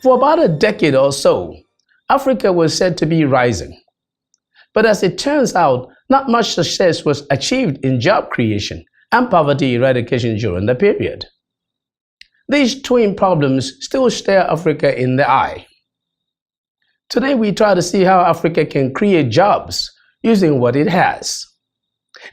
For about a decade or so, Africa was said to be rising. But as it turns out, not much success was achieved in job creation and poverty eradication during the period. These twin problems still stare Africa in the eye. Today we try to see how Africa can create jobs using what it has.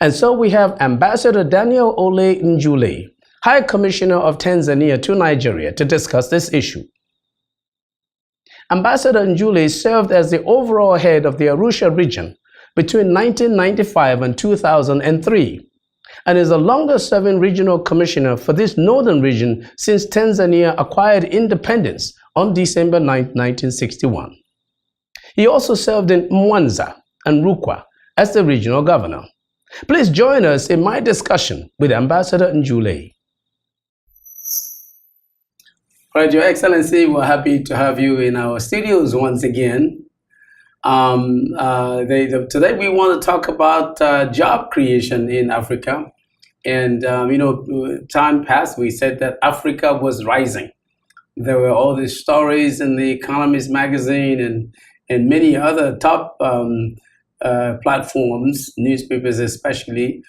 And so we have Ambassador Daniel Ole Njule, High Commissioner of Tanzania to Nigeria, to discuss this issue. Ambassador Njule served as the overall head of the Arusha region between 1995 and 2003 and is the longest-serving regional commissioner for this northern region since Tanzania acquired independence on December 9, 1961. He also served in Mwanza and Rukwa as the regional governor. Please join us in my discussion with Ambassador Njule. Right, Your Excellency, we're happy to have you in our studios once again. Today we want to talk about job creation in Africa. And, time passed, we said that Africa was rising. There were all these stories in the Economist magazine and many other top platforms, newspapers especially,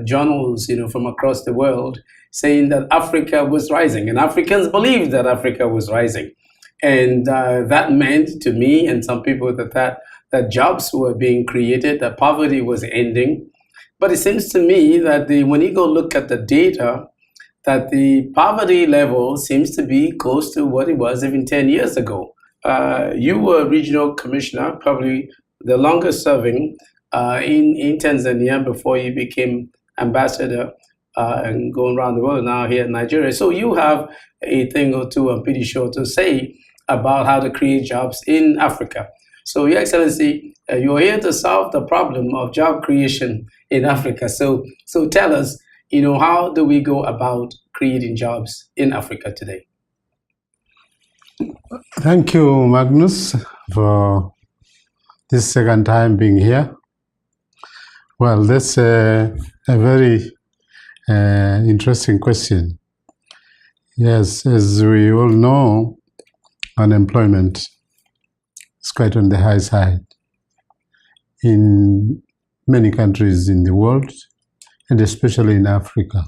journals, from across the world, saying that Africa was rising, and Africans believed that Africa was rising. And that meant to me and some people that jobs were being created, that poverty was ending. But it seems to me that when you go look at the data, that the poverty level seems to be close to what it was even 10 years ago. You were regional commissioner, probably the longest serving in Tanzania before you became ambassador and going around the world now here in Nigeria. So you have a thing or two, I'm pretty sure, to say about how to create jobs in Africa. So, Your Excellency, you're here to solve the problem of job creation in Africa. So tell us, how do we go about creating jobs in Africa today? Thank you, Magnus, for this second time being here. Well, that's a very interesting question. Yes, as we all know, unemployment is quite on the high side in many countries in the world, and especially in Africa.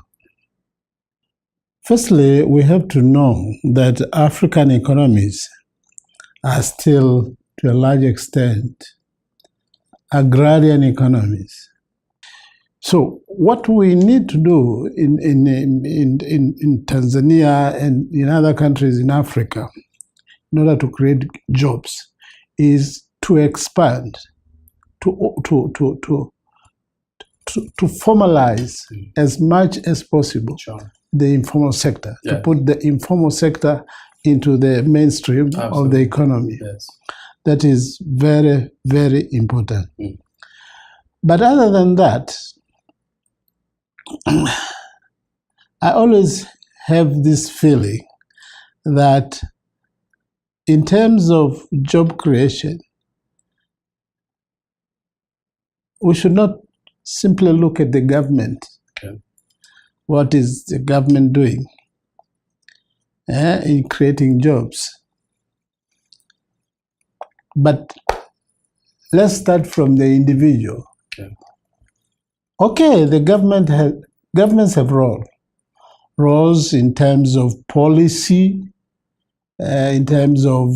Firstly, we have to know that African economies are still, to a large extent, agrarian economies. So what we need to do in Tanzania and in other countries in Africa, in order to create jobs, is to expand, to formalize as much as possible the informal sector, to put the informal sector into the mainstream of the economy. Yes. That is very, very important. But other than that, I always have this feeling that in terms of job creation, we should not simply look at the government. Okay. What is the government doing in creating jobs? But let's start from the individual. Okay, the governments have roles in terms of policy, in terms of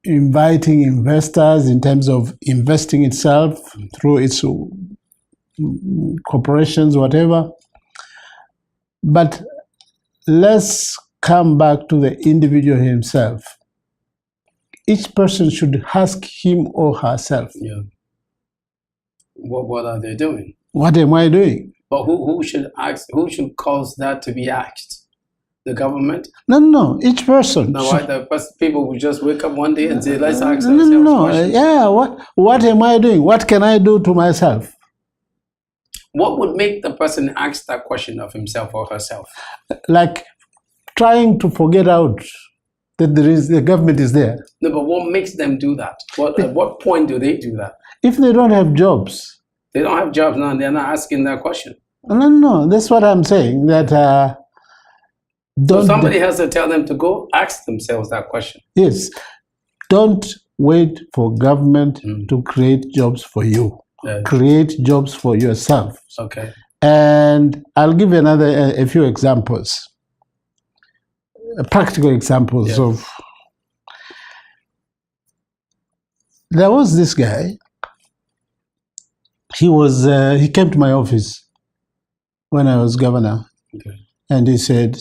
inviting investors, in terms of investing itself through its corporations, whatever. But let's come back to the individual himself. Each person should ask him or herself. Yeah. What are they doing? What am I doing? But who should ask? Who should cause that to be asked? The government? No. Each person. No, why people will just wake up one day and say, "Let's ask ourselves questions." Yeah. What am I doing? What can I do to myself? What would make the person ask that question of himself or herself? Like trying to forget out that the government is there. No, but what makes them do that? At what point do they do that? If they don't have jobs. They don't have jobs now, they're not asking that question. No, that's what I'm saying, that So somebody has to tell them to go ask themselves that question. Yes. Don't wait for government to create jobs for you. Create jobs for yourself. Okay. And I'll give a few examples, practical examples of. There was this guy. He came to my office when I was governor, and he said,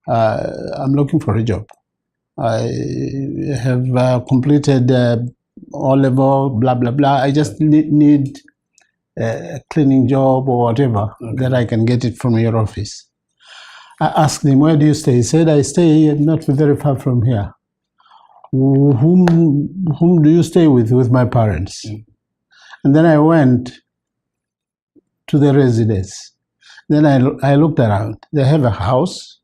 "I'm looking for a job. I have completed O-level, blah blah blah. I just need a cleaning job or whatever that I can get it from your office." I asked him, "Where do you stay?" He said, "I stay not very far from here." Whom do you stay with? With my parents. And then I went to the residence. Then I looked around. They have a house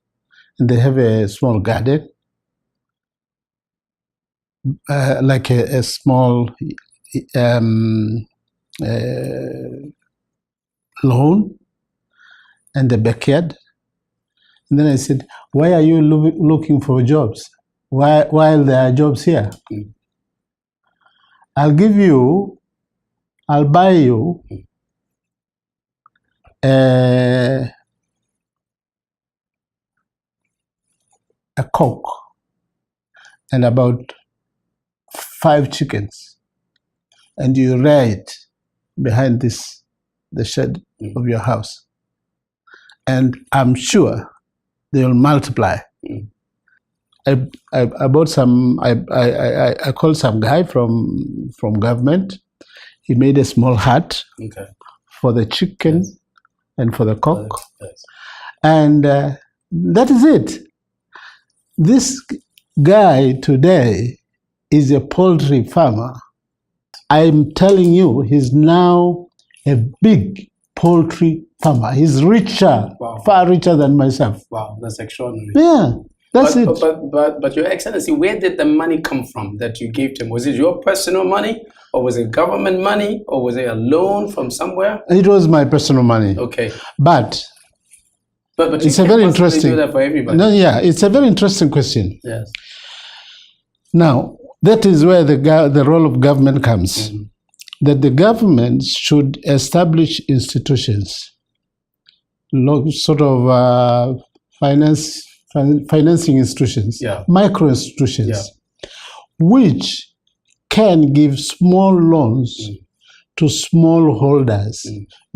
and they have a small garden, like a small lawn and a backyard. And then I said, "Why are you looking for jobs? While there are jobs here? I'll buy you a cook and about 5 chickens, and you rear it behind the shed of your house, and I'm sure they will multiply." I bought some. I called some guy from government. He made a small hut for the chicken and for the cock, and that is it. This guy today is a poultry farmer. I'm telling you, he's now a big poultry farmer. He's richer, far richer than myself. Wow, that's extraordinary. Yeah. That's it. But Your Excellency, where did the money come from that you gave to him? Was it your personal money, or was it government money, or was it a loan from somewhere? It was my personal money. Okay. But it's a very interesting. Do that for everybody. No, yeah, it's a very interesting question. Yes. Now that is where the role of government comes. That the government should establish institutions, sort of financing institutions, micro institutions, which can give small loans to small holders,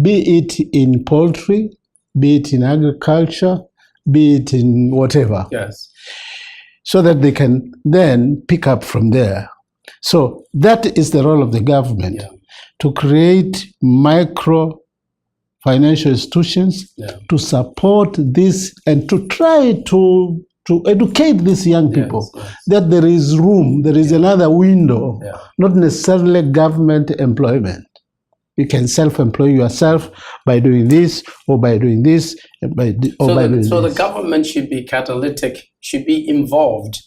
be it in poultry, be it in agriculture, be it in whatever. Yes. So that they can then pick up from there. So that is the role of the government, to create micro financial institutions to support this and to try to educate these young people that there is room, there is another window, not necessarily government employment. You can self-employ yourself by doing this or by doing this. So the government should be catalytic, should be involved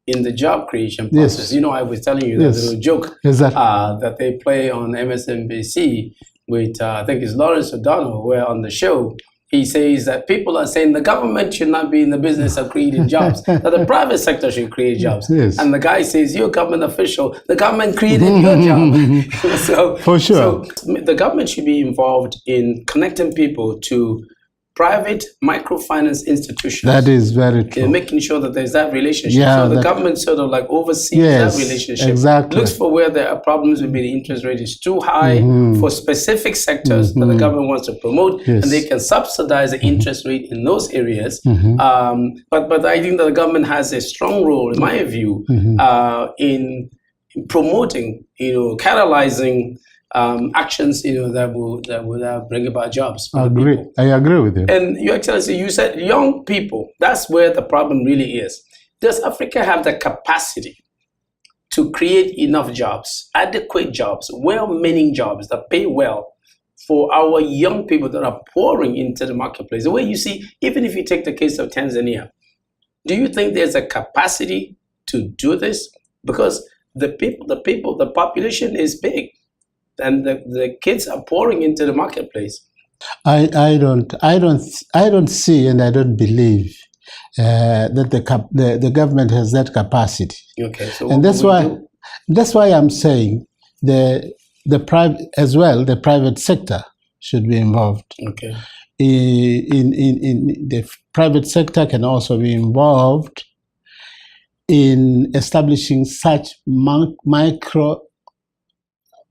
in the job creation process. You know, I was telling you that little joke that they play on MSNBC with, I think it's Lawrence O'Donnell, where on the show, he says that people are saying the government should not be in the business of creating jobs, that the private sector should create jobs. And the guy says, you're a government official, the government created your job. So, for sure. So the government should be involved in connecting people to private microfinance institutions. That is very true. Making sure that there's that relationship. So the government sort of like oversees that relationship. Exactly. Looks for where there are problems, maybe the interest rate is too high for specific sectors that the government wants to promote, and they can subsidize the interest rate in those areas. But I think that the government has a strong role, in my view, in promoting, catalyzing actions, that will bring about jobs. I agree with you. And Your Excellency, you said young people. That's where the problem really is. Does Africa have the capacity to create enough jobs, adequate jobs, well-meaning jobs that pay well for our young people that are pouring into the marketplace? The way you see, even if you take the case of Tanzania, do you think there's a capacity to do this? Because the population is big, and the kids are pouring into the marketplace. I don't see, and I don't believe that the government has that capacity. Okay, so and that's why I'm saying the private sector should be involved. Okay. In the private sector can also be involved in establishing such micro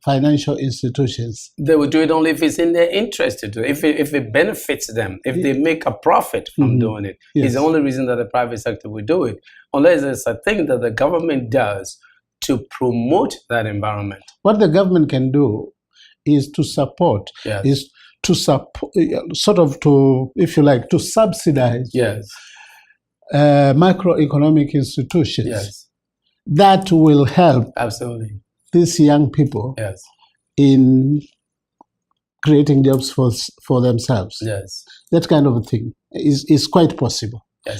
financial institutions. They will do it only if it's in their interest to do it, if it benefits them, if they make a profit from doing it. Yes. It's the only reason that the private sector will do it, unless there's a thing that the government does to promote that environment. What the government can do is to support, yes. If you like, to subsidize yes. Microeconomic institutions yes. that will help absolutely these young people yes. in creating jobs for themselves. Yes. That kind of a thing is quite possible.